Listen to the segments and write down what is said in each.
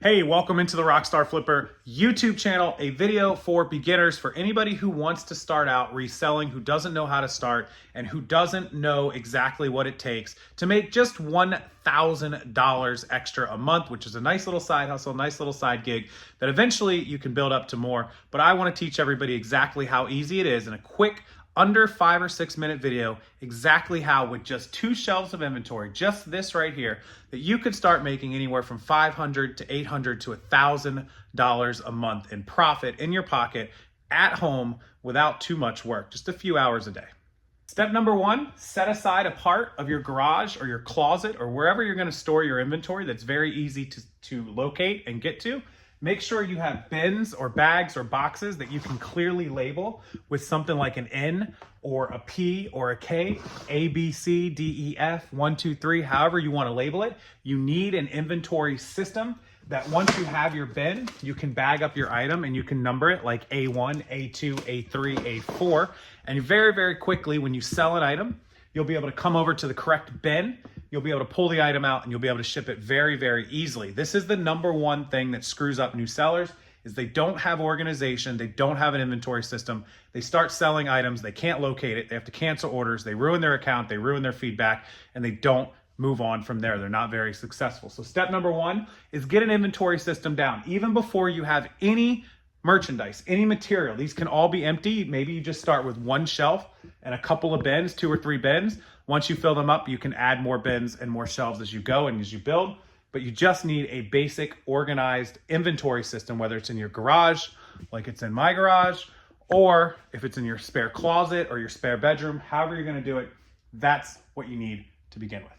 Hey, welcome into the Rockstarflipper YouTube channel, a video for beginners, for anybody who wants to start out reselling, who doesn't know how to start, and who doesn't know exactly what it takes to make just $1,000 extra a month, which is a nice little side hustle, nice little side gig that eventually you can build up to more. But I want to teach everybody exactly how easy it is in a quick, under 5 or 6 minute video, exactly how with just 2 shelves of inventory, just this right here, that you could start making anywhere from $500 to $800 to $1,000 a month in profit in your pocket at home without too much work, just a few hours a day. Step number 1, set aside a part of your garage or your closet or wherever you're going to store your inventory that's very easy to locate and get to. Make sure you have bins or bags or boxes that you can clearly label with something like an N or a P or a K, A, B, C, D, E, F, 1, 2, 3, however you want to label it. You need an inventory system that once you have your bin, you can bag up your item and you can number it like A1, A2, A3, A4. And very, very quickly when you sell an item, you'll be able to come over to the correct bin. You'll be able to pull the item out and you'll be able to ship it very, very easily. This is the number one thing that screws up new sellers is they don't have organization. They don't have an inventory system. They start selling items. They can't locate it. They have to cancel orders. They ruin their account. They ruin their feedback and they don't move on from there. They're not very successful. So step number 1 is get an inventory system down. Even before you have any merchandise, any material, these can all be empty. Maybe you just start with 1 shelf and a couple of bins, 2 or 3 bins. Once you fill them up, you can add more bins and more shelves as you go and as you build, but you just need a basic organized inventory system, whether it's in your garage, like it's in my garage, or if it's in your spare closet or your spare bedroom, however you're gonna do it, that's what you need to begin with.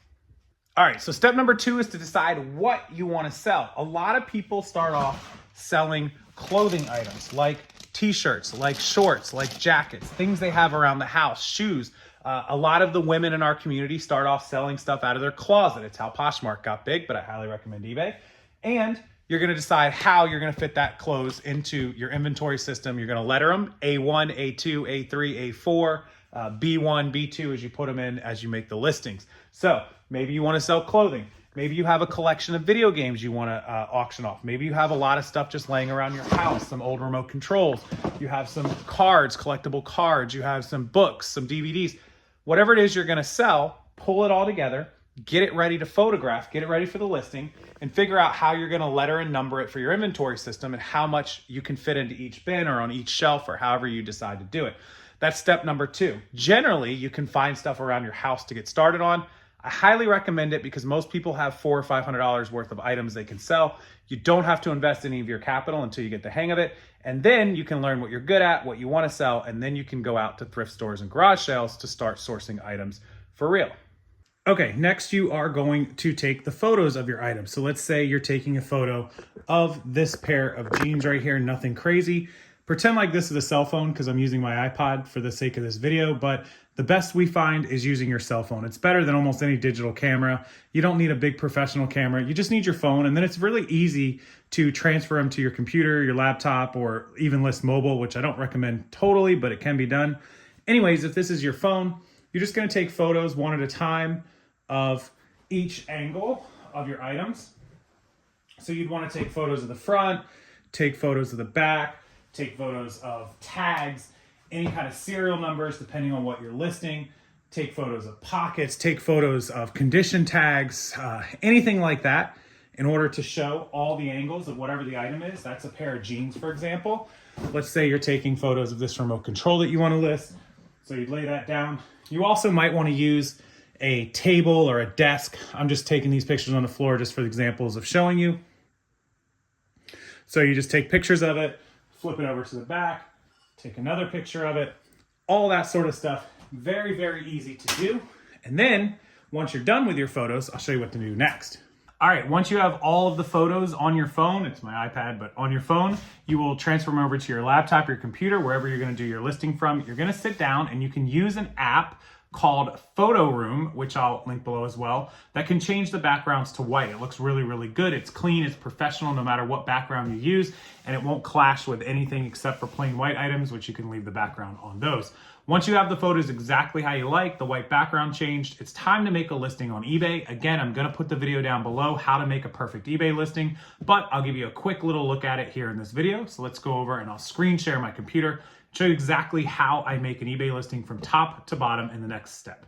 All right, so step number 2 is to decide what you wanna sell. A lot of people start off selling clothing items like t-shirts, like shorts, like jackets, things they have around the house, shoes. A lot of the women in our community start off selling stuff out of their closet. It's how Poshmark got big, but I highly recommend eBay. And you're gonna decide how you're gonna fit that clothes into your inventory system. You're gonna letter them A1, A2, A3, A4, B1, B2 as you put them in as you make the listings. So maybe you wanna sell clothing. Maybe you have a collection of video games you want to auction off. Maybe you have a lot of stuff just laying around your house, some old remote controls. You have some cards, collectible cards. You have some books, some DVDs. Whatever it is you're going to sell, pull it all together, get it ready to photograph, get it ready for the listing, and figure out how you're going to letter and number it for your inventory system and how much you can fit into each bin or on each shelf or however you decide to do it. That's step number 2. Generally, you can find stuff around your house to get started on. I highly recommend it because most people have $400 or $500 worth of items they can sell. You don't have to invest any of your capital until you get the hang of it. And then you can learn what you're good at, what you want to sell, and then you can go out to thrift stores and garage sales to start sourcing items for real. Okay, next you are going to take the photos of your items. So let's say you're taking a photo of this pair of jeans right here, nothing crazy. Pretend like this is a cell phone because I'm using my iPod for the sake of this video, but the best we find is using your cell phone. It's better than almost any digital camera. You don't need a big professional camera. You just need your phone, and then it's really easy to transfer them to your computer, your laptop, or even list mobile, which I don't recommend totally, but it can be done. Anyways, if this is your phone, you're just gonna take photos one at a time of each angle of your items. So you'd wanna take photos of the front, take photos of the back, take photos of tags, any kind of serial numbers, depending on what you're listing, take photos of pockets, take photos of condition tags, anything like that in order to show all the angles of whatever the item is. That's a pair of jeans, for example. Let's say you're taking photos of this remote control that you want to list. So you'd lay that down. You also might want to use a table or a desk. I'm just taking these pictures on the floor just for the examples of showing you. So you just take pictures of it, flip it over to the back, take another picture of it, all that sort of stuff. Very, very easy to do. And then once you're done with your photos, I'll show you what to do next. All right, once you have all of the photos on your phone, it's my iPad, but on your phone, you will transfer them over to your laptop, your computer, wherever you're gonna do your listing from. You're gonna sit down and you can use an app called Photo Room, which I'll link below as well, that can change the backgrounds to white. It looks really, really good. It's clean, it's professional no matter what background you use, and it won't clash with anything except for plain white items, which you can leave the background on those. Once you have the photos exactly how you like, the white background changed, it's time to make a listing on eBay. Again, I'm gonna put the video down below, how to make a perfect eBay listing, but I'll give you a quick little look at it here in this video. So let's go over and I'll screen share my computer, show you exactly how I make an eBay listing from top to bottom in the next step.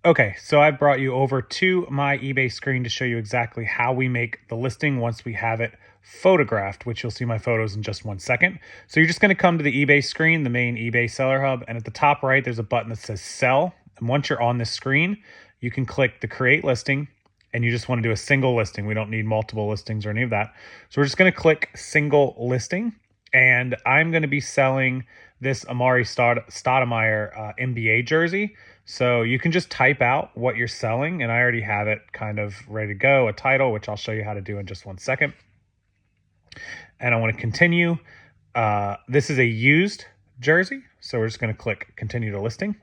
Okay, so I've brought you over to my eBay screen to show you exactly how we make the listing once we have it photographed, which you'll see my photos in just 1 second. So you're just gonna come to the eBay screen, the main eBay seller hub, and at the top right, there's a button that says sell. And once you're on this screen, you can click the create listing, and you just wanna do a single listing. We don't need multiple listings or any of that. So we're just gonna click single listing, and I'm gonna be selling this Amari Stoudemire NBA jersey. So you can just type out what you're selling, and I already have it kind of ready to go, a title, which I'll show you how to do in just 1 second. And I want to continue. This is a used jersey, so we're just going to click continue to listing.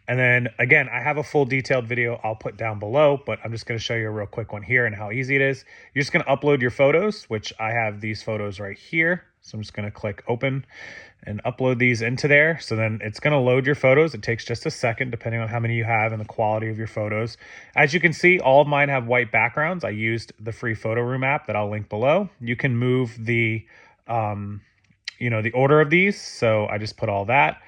And then again, I have a full detailed video I'll put down below, but I'm just going to show you a real quick one here and how easy it is. You're just going to upload your photos, which I have these photos right here. So I'm just going to click open and upload these into there. So then it's going to load your photos. It takes just a second, depending on how many you have and the quality of your photos. As you can see, all of mine have white backgrounds. I used the free photo room app that I'll link below. You can move the, the order of these. So I just put all that.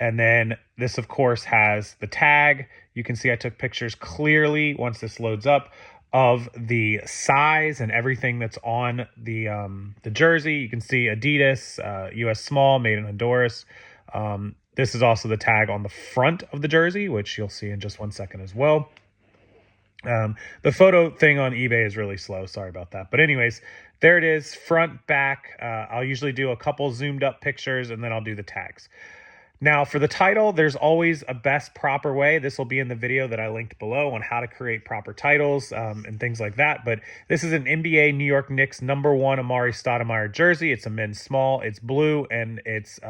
And then this, of course, has the tag. You can see I took pictures clearly once this loads up of the size and everything that's on the jersey. You can see Adidas, US small, made in Honduras. This is also the tag on the front of the jersey, which you'll see in just 1 second as well. The photo thing on eBay is really slow. Sorry about that. But anyways, there it is, front, back. I'll usually do a couple zoomed up pictures and then I'll do the tags. Now for the title, there's always a best proper way. This will be in the video that I linked below on how to create proper titles and things like that. But this is an NBA New York Knicks #1 Amari Stoudemire jersey. It's a men's small, it's blue, and it's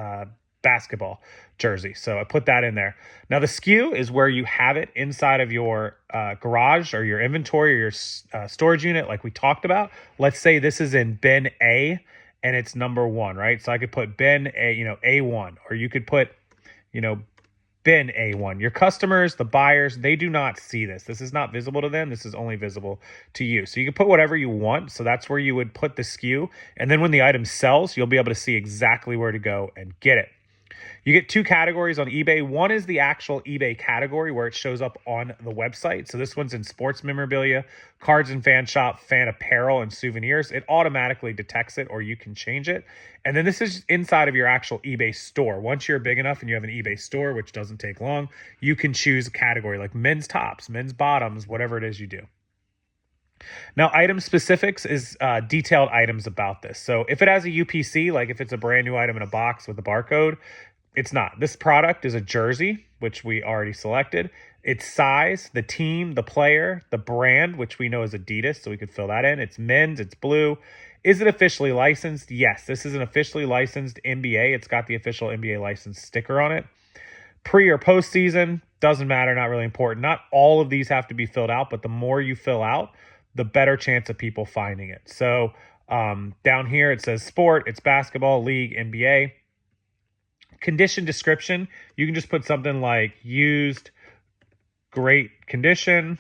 basketball jersey. So I put that in there. Now the SKU is where you have it inside of your garage or your inventory or your storage unit like we talked about. Let's say this is in bin A and it's #1, right? So I could put bin A, A1, or you could put bin A1. Your customers, the buyers, they do not see this. This is not visible to them. This is only visible to you. So you can put whatever you want. So that's where you would put the SKU. And then when the item sells, you'll be able to see exactly where to go and get it. You get 2 categories on eBay. One is the actual eBay category where it shows up on the website. So this one's in sports memorabilia, cards and fan shop, fan apparel, and souvenirs. It automatically detects it, or you can change it. And then this is inside of your actual eBay store. Once you're big enough and you have an eBay store, which doesn't take long, you can choose a category like men's tops, men's bottoms, whatever it is you do. Now, item specifics is detailed items about this. So if it has a UPC, like if it's a brand new item in a box with a barcode, it's not. This product is a jersey, which we already selected. Its size, the team, the player, the brand, which we know is Adidas, so we could fill that in. It's men's, it's blue. Is it officially licensed? Yes, this is an officially licensed NBA. It's got the official NBA license sticker on it. Pre or post season, doesn't matter, not really important. Not all of these have to be filled out, but the more you fill out, the better chance of people finding it. So down here it says sport, it's basketball, league, NBA. Condition description, you can just put something like used, great condition,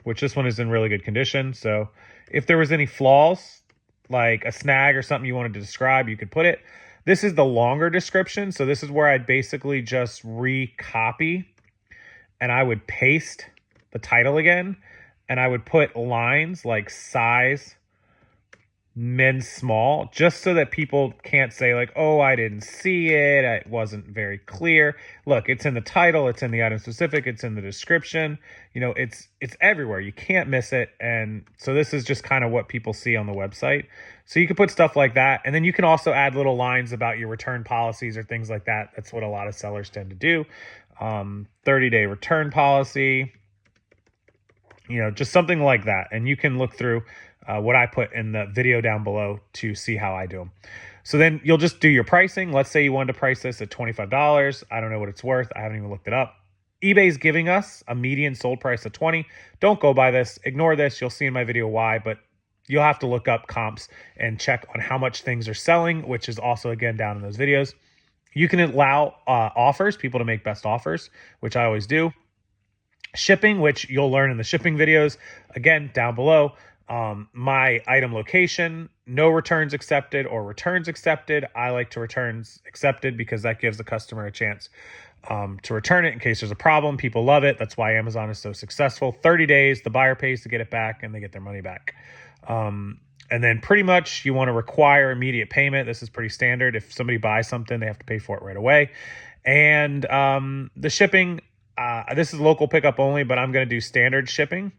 which this one is in really good condition. So if there was any flaws, like a snag or something you wanted to describe, you could put it. This is the longer description. So this is where I'd basically just recopy and I would paste the title again. And I would put lines like size, men's small, just so that people can't say like, oh, I didn't see it, it wasn't very clear. Look, it's in the title, it's in the item specific, it's in the description. It's everywhere. You can't miss it. And so this is just kind of what people see on the website. So you can put stuff like that. And then you can also add little lines about your return policies or things like that. That's what a lot of sellers tend to do. 30-day return policy, just something like that. And you can look through what I put in the video down below to see how I do them. So then you'll just do your pricing. Let's say you wanted to price this at $25. I don't know what it's worth. I haven't even looked it up. eBay's giving us a median sold price of $20. Don't go by this. Ignore this. You'll see in my video why, but you'll have to look up comps and check on how much things are selling, which is also, again, down in those videos. You can allow offers, people to make best offers, which I always do. Shipping, which you'll learn in the shipping videos, again, down below. My item location, no returns accepted or returns accepted. I like to returns accepted because that gives the customer a chance to return it in case there's a problem. People love it. That's why Amazon is so successful. 30 days, the buyer pays to get it back and they get their money back. And then pretty much you want to require immediate payment. This is pretty standard. If somebody buys something, they have to pay for it right away. And the shipping, this is local pickup only, but I'm going to do standard shipping.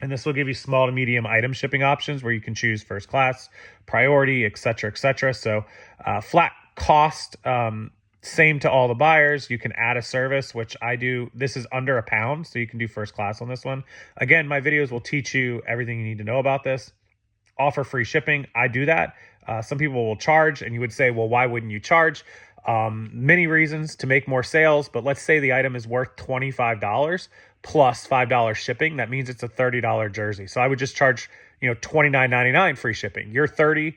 And this will give you small to medium item shipping options where you can choose first class, priority, et cetera, et cetera. So flat cost, same to all the buyers. You can add a service, which I do. This is under £1, so you can do first class on this one. Again, my videos will teach you everything you need to know about this. Offer free shipping. I do that. Some people will charge, and you would say, well, why wouldn't you charge? Many reasons: to make more sales. But let's say the item is worth $25 plus $5 shipping. That means it's a $30 jersey. So I would just charge, $29.99 free shipping. Your 30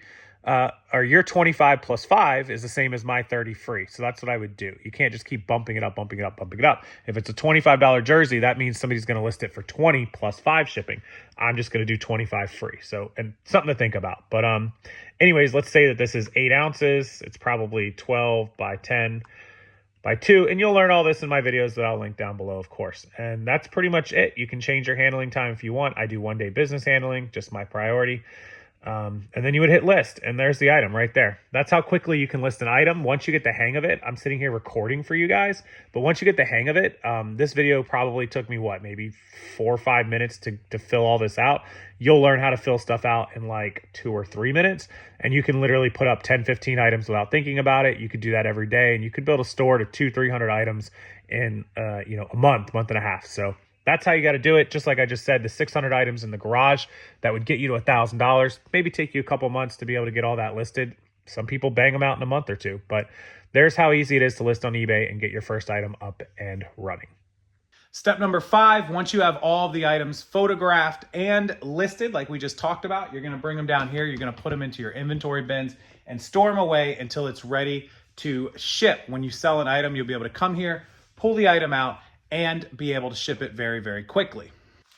or your 25 plus 5 is the same as my 30 free. So that's what I would do. You can't just keep bumping it up. If it's a $25 jersey, that means somebody's going to list it for 20 plus 5 shipping. I'm just going to do 25 free. So, and something to think about. But anyways, let's say that this is 8 ounces. It's probably 12 by 10 by 2. And you'll learn all this in my videos that I'll link down below, of course. And that's pretty much it. You can change your handling time if you want. I do 1-day business handling, just my priority. And then you would hit list, and there's the item right there. That's how quickly you can list an item. Once you get the hang of it, I'm sitting here recording for you guys, but once you get the hang of it, this video probably took me maybe 4 or 5 minutes to fill all this out. You'll learn how to fill stuff out in like 2 or 3 minutes, and you can literally put up 10, 15 items without thinking about it. You could do that every day, and you could build a store to 200-300 items in a month and a half. So that's how you got to do it. Just like I just said, the 600 items in the garage, that would get you to $1,000. Maybe take you a couple months to be able to get all that listed. Some people bang them out in a month or 2, but there's how easy it is to list on eBay and get your first item up and running. Step number 5, once you have all of the items photographed and listed, like we just talked about, you're going to bring them down here. You're going to put them into your inventory bins and store them away until it's ready to ship. When you sell an item, you'll be able to come here, pull the item out, and be able to ship it very, very quickly.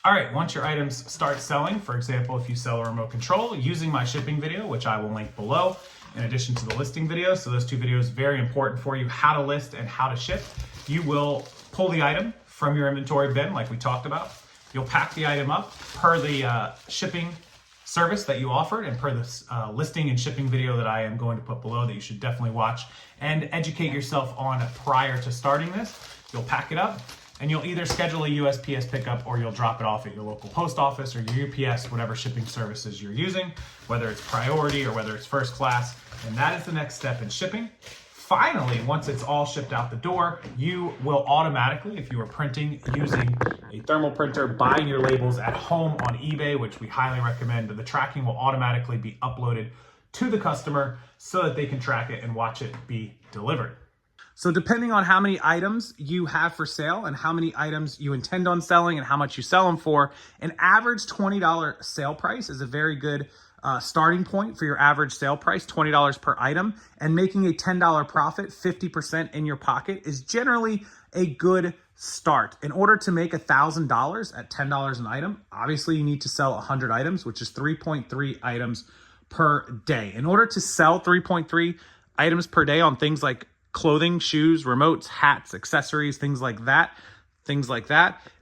All right, once your items start selling, for example, if you sell a remote control, using my shipping video, which I will link below, in addition to the listing video, so those 2 videos, very important for you, how to list and how to ship. You will pull the item from your inventory bin, like we talked about. You'll pack the item up per the shipping service that you offered and per this listing and shipping video that I am going to put below that you should definitely watch and educate yourself on prior to starting this. You'll pack it up, and you'll either schedule a USPS pickup or you'll drop it off at your local post office or your UPS, whatever shipping services you're using, whether it's priority or whether it's first class. And that is the next step in shipping. Finally, once it's all shipped out the door, you will automatically, if you are printing using a thermal printer, buying your labels at home on eBay, which we highly recommend, the tracking will automatically be uploaded to the customer so that they can track it and watch it be delivered. So depending on how many items you have for sale and how many items you intend on selling and how much you sell them for, an average $20 sale price is a very good starting point for your average sale price, $20 per item. And making a $10 profit, 50% in your pocket, is generally a good start. In order to make $1,000 at $10 an item, obviously you need to sell 100 items, which is 3.3 items per day. In order to sell 3.3 items per day on things like clothing, shoes, remotes, hats, accessories, things like that.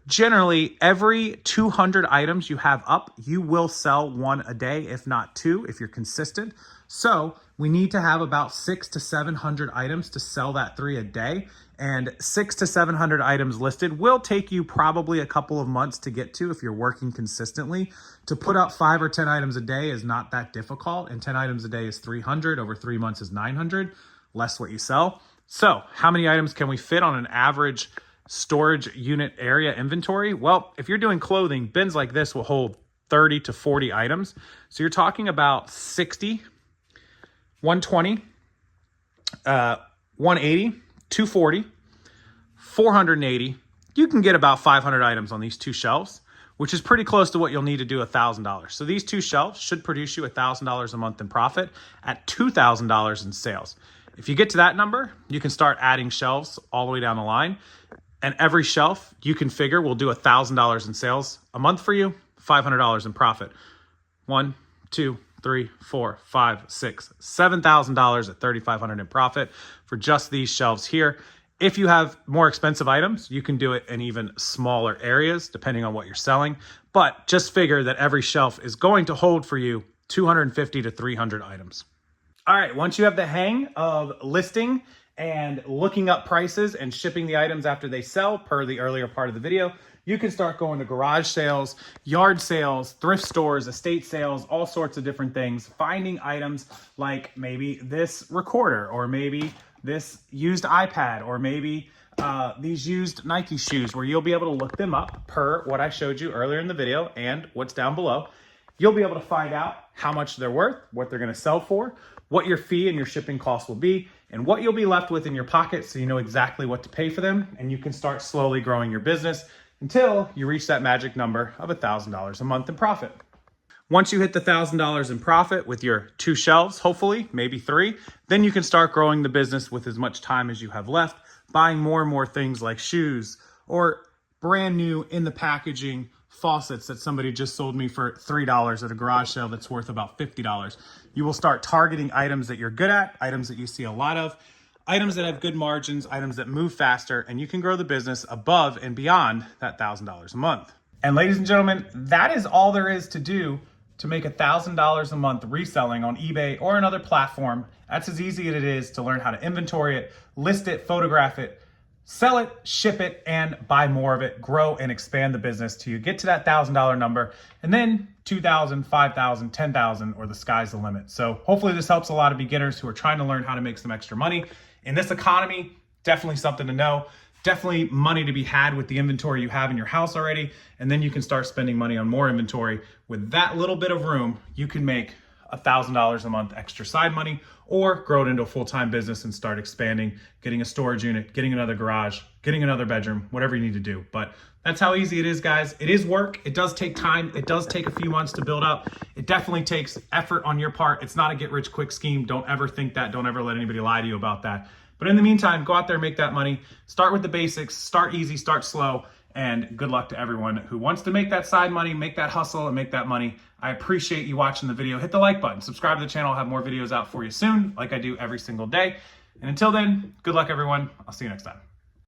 Generally, every 200 items you have up, you will sell 1 a day, if not 2, if you're consistent. So we need to have about 600 to 700 items to sell that 3 a day. And 600 to 700 items listed will take you probably a couple of months to get to if you're working consistently. To put out 5 or 10 items a day is not that difficult. And 10 items a day is 300. Over 3 months is 900. Less what you sell. So how many items can we fit on an average storage unit area inventory? Well, if you're doing clothing, bins like this will hold 30 to 40 items. So you're talking about 60, 120, 180, 240, 480. You can get about 500 items on these 2 shelves, which is pretty close to what you'll need to do $1,000. So these 2 shelves should produce you $1,000 a month in profit at $2,000 in sales. If you get to that number, you can start adding shelves all the way down the line. And every shelf you can figure will do $1,000 in sales a month for you, $500 in profit. 1, 2, 3, 4, 5, 6, $7,000 at $3,500 in profit for just these shelves here. If you have more expensive items, you can do it in even smaller areas, depending on what you're selling. But just figure that every shelf is going to hold for you 250 to 300 items. All right, once you have the hang of listing and looking up prices and shipping the items after they sell per the earlier part of the video, you can start going to garage sales, yard sales, thrift stores, estate sales, all sorts of different things, finding items like maybe this recorder, or maybe this used iPad, or maybe these used Nike shoes, where you'll be able to look them up per what I showed you earlier in the video and what's down below. You'll be able to find out how much they're worth, what they're gonna sell for, what your fee and your shipping costs will be, and what you'll be left with in your pocket, so you know exactly what to pay for them, and you can start slowly growing your business until you reach that magic number of $1,000 a month in profit. Once you hit the $1,000 in profit with your 2 shelves, hopefully, maybe 3, then you can start growing the business with as much time as you have left, buying more and more things like shoes or brand new in the packaging faucets that somebody just sold me for $3 at a garage sale that's worth about $50. You will start targeting items that you're good at, items that you see a lot of, items that have good margins, items that move faster, and you can grow the business above and beyond that $1,000 a month. And ladies and gentlemen, that is all there is to do to make $1,000 a month reselling on eBay or another platform. That's as easy as it is to learn how to inventory it, list it, photograph it, sell it, ship it, and buy more of it, grow and expand the business till you get to that $1,000 number, and then 2,000, 5,000, 10,000, or the sky's the limit. So hopefully this helps a lot of beginners who are trying to learn how to make some extra money. In this economy, definitely something to know. Definitely money to be had with the inventory you have in your house already, and then you can start spending money on more inventory. With that little bit of room, you can make $1,000 a month extra side money, or grow it into a full-time business and start expanding, getting a storage unit, getting another garage, getting another bedroom, whatever you need to do. But that's how easy it is, guys. It is work. It does take time. It does take a few months to build up. It definitely takes effort on your part. It's not a get-rich-quick scheme. Don't ever think that. Don't ever let anybody lie to you about that. But in the meantime, go out there, make that money. Start with the basics. Start easy, start slow. And good luck to everyone who wants to make that side money, make that hustle, and make that money. I appreciate you watching the video. Hit the like button, subscribe to the channel. I'll have more videos out for you soon, like I do every single day. And until then, good luck, everyone. I'll see you next time.